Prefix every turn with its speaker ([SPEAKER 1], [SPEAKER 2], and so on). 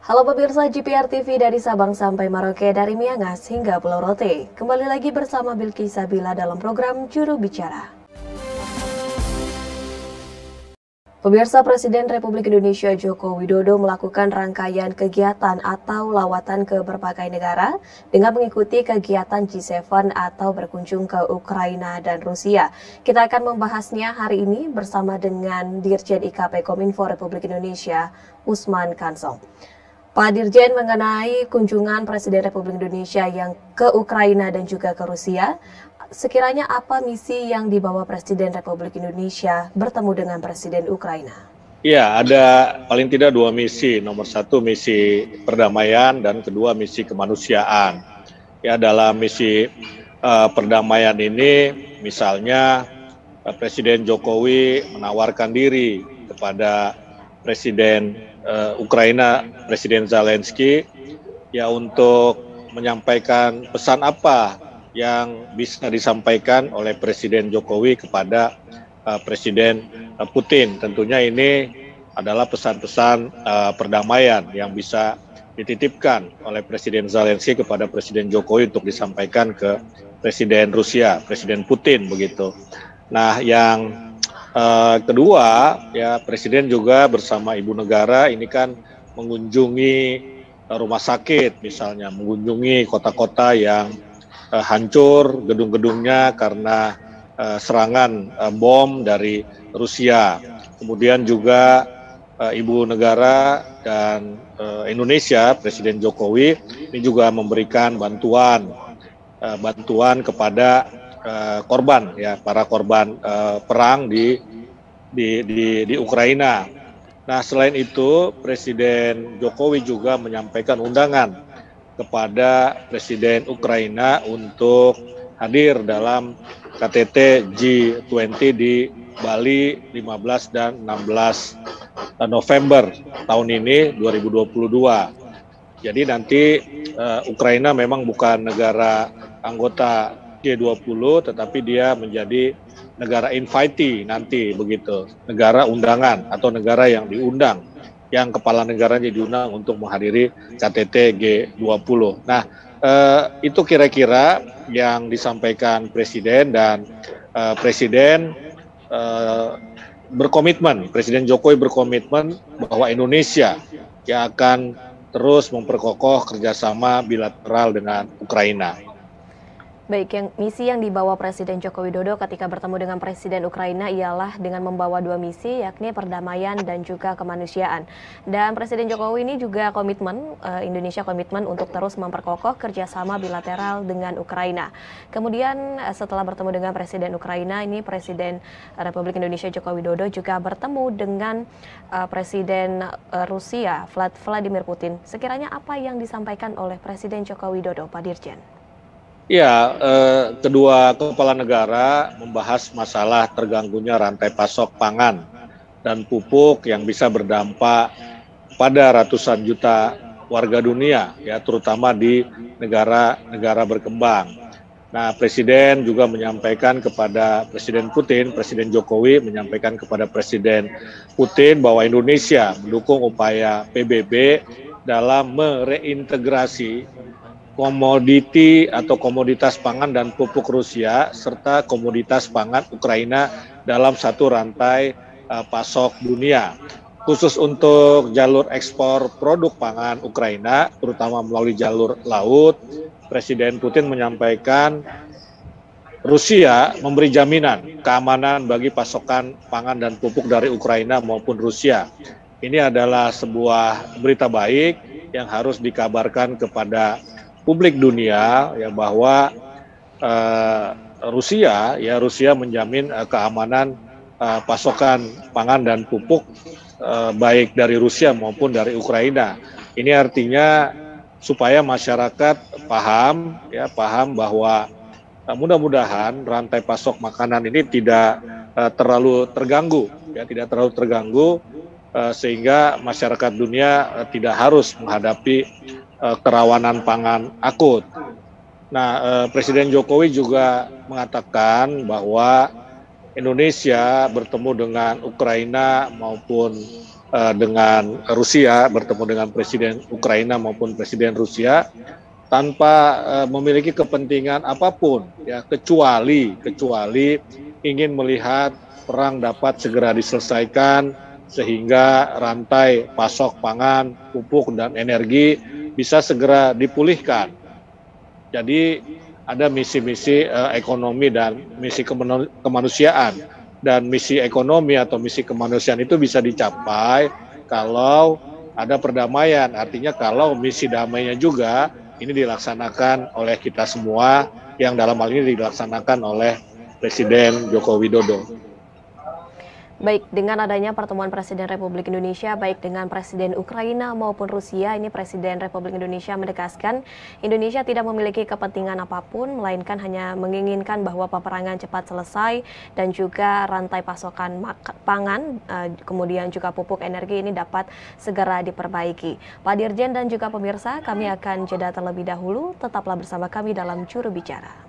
[SPEAKER 1] Halo pemirsa GPR TV dari Sabang sampai Merauke, dari Miangas hingga Pulau Rote. Kembali lagi bersama Bilki Sabila dalam program Juru Bicara. Pemirsa, Presiden Republik Indonesia Joko Widodo melakukan rangkaian kegiatan atau lawatan ke berbagai negara dengan mengikuti kegiatan G7 atau berkunjung ke Ukraina dan Rusia. Kita akan membahasnya hari ini bersama dengan Dirjen IKP Kominfo Republik Indonesia, Usman Kansong. Pak Dirjen, mengenai kunjungan Presiden Republik Indonesia yang ke Ukraina dan juga ke Rusia, sekiranya apa misi yang dibawa Presiden Republik Indonesia bertemu dengan Presiden Ukraina?
[SPEAKER 2] Ya, ada paling tidak dua misi. Nomor satu misi perdamaian dan kedua misi kemanusiaan. Ya, dalam misi perdamaian ini misalnya Presiden Jokowi menawarkan diri kepada Presiden Ukraina, Presiden Zelensky, ya untuk menyampaikan pesan apa yang bisa disampaikan oleh Presiden Jokowi kepada Presiden Putin. Tentunya ini adalah pesan-pesan perdamaian yang bisa dititipkan oleh Presiden Zelensky kepada Presiden Jokowi untuk disampaikan ke Presiden Rusia, Presiden Putin begitu. Nah, yang kedua, ya Presiden juga bersama Ibu Negara ini kan mengunjungi rumah sakit, misalnya mengunjungi kota-kota yang hancur gedung-gedungnya karena serangan bom dari Rusia. Kemudian juga Ibu Negara dan Indonesia, Presiden Jokowi ini juga memberikan bantuan kepada korban, ya para korban perang di Ukraina. Nah, selain itu Presiden Jokowi juga menyampaikan undangan kepada Presiden Ukraina untuk hadir dalam KTT G20 di Bali 15 dan 16 November tahun ini 2022. Jadi nanti Ukraina memang bukan negara anggota G20, tetapi dia menjadi negara invitee nanti begitu, negara undangan atau negara yang diundang, yang kepala negaranya diundang untuk menghadiri KTT G20. Nah, itu kira-kira yang disampaikan Presiden, dan Presiden berkomitmen, Presiden Jokowi berkomitmen bahwa Indonesia yang akan terus memperkokoh kerjasama bilateral dengan Ukraina.
[SPEAKER 1] Baik, misi yang dibawa Presiden Joko Widodo ketika bertemu dengan Presiden Ukraina ialah dengan membawa dua misi, yakni perdamaian dan juga kemanusiaan. Dan Presiden Jokowi ini juga komitmen, Indonesia komitmen untuk terus memperkokoh kerjasama bilateral dengan Ukraina. Kemudian setelah bertemu dengan Presiden Ukraina, ini Presiden Republik Indonesia Joko Widodo juga bertemu dengan Presiden Rusia, Vladimir Putin. Sekiranya apa yang disampaikan oleh Presiden Joko Widodo, Pak Dirjen?
[SPEAKER 2] Ya, kedua kepala negara membahas masalah terganggunya rantai pasok pangan dan pupuk yang bisa berdampak pada ratusan juta warga dunia, ya terutama di negara-negara berkembang. Nah, Presiden juga menyampaikan kepada Presiden Putin, Presiden Jokowi menyampaikan kepada Presiden Putin bahwa Indonesia mendukung upaya PBB dalam mereintegrasi komoditi atau komoditas pangan dan pupuk Rusia serta komoditas pangan Ukraina dalam satu rantai pasok dunia. Khusus untuk jalur ekspor produk pangan Ukraina, terutama melalui jalur laut, Presiden Putin menyampaikan Rusia memberi jaminan keamanan bagi pasokan pangan dan pupuk dari Ukraina maupun Rusia. Ini adalah sebuah berita baik yang harus dikabarkan kepada publik dunia, ya bahwa Rusia menjamin keamanan pasokan pangan dan pupuk baik dari Rusia maupun dari Ukraina. Ini artinya supaya masyarakat paham bahwa mudah-mudahan rantai pasok makanan ini tidak terlalu terganggu, sehingga masyarakat dunia tidak harus menghadapi kerawanan pangan akut. Nah, Presiden Jokowi juga mengatakan bahwa Indonesia bertemu dengan Ukraina maupun dengan Rusia, bertemu dengan Presiden Ukraina maupun Presiden Rusia, tanpa memiliki kepentingan apapun, ya, kecuali ingin melihat perang dapat segera diselesaikan sehingga rantai pasok pangan, pupuk dan energi bisa segera dipulihkan. Jadi ada misi-misi ekonomi dan misi kemanusiaan. Dan misi ekonomi atau misi kemanusiaan itu bisa dicapai kalau ada perdamaian. Artinya kalau misi damainya juga ini dilaksanakan oleh kita semua, yang dalam hal ini dilaksanakan oleh Presiden Joko Widodo.
[SPEAKER 1] Baik, dengan adanya pertemuan Presiden Republik Indonesia, baik dengan Presiden Ukraina maupun Rusia, ini Presiden Republik Indonesia menegaskan Indonesia tidak memiliki kepentingan apapun, melainkan hanya menginginkan bahwa peperangan cepat selesai dan juga rantai pasokan pangan, kemudian juga pupuk energi ini dapat segera diperbaiki. Pak Dirjen dan juga pemirsa, kami akan jeda terlebih dahulu, tetaplah bersama kami dalam Juru Bicara.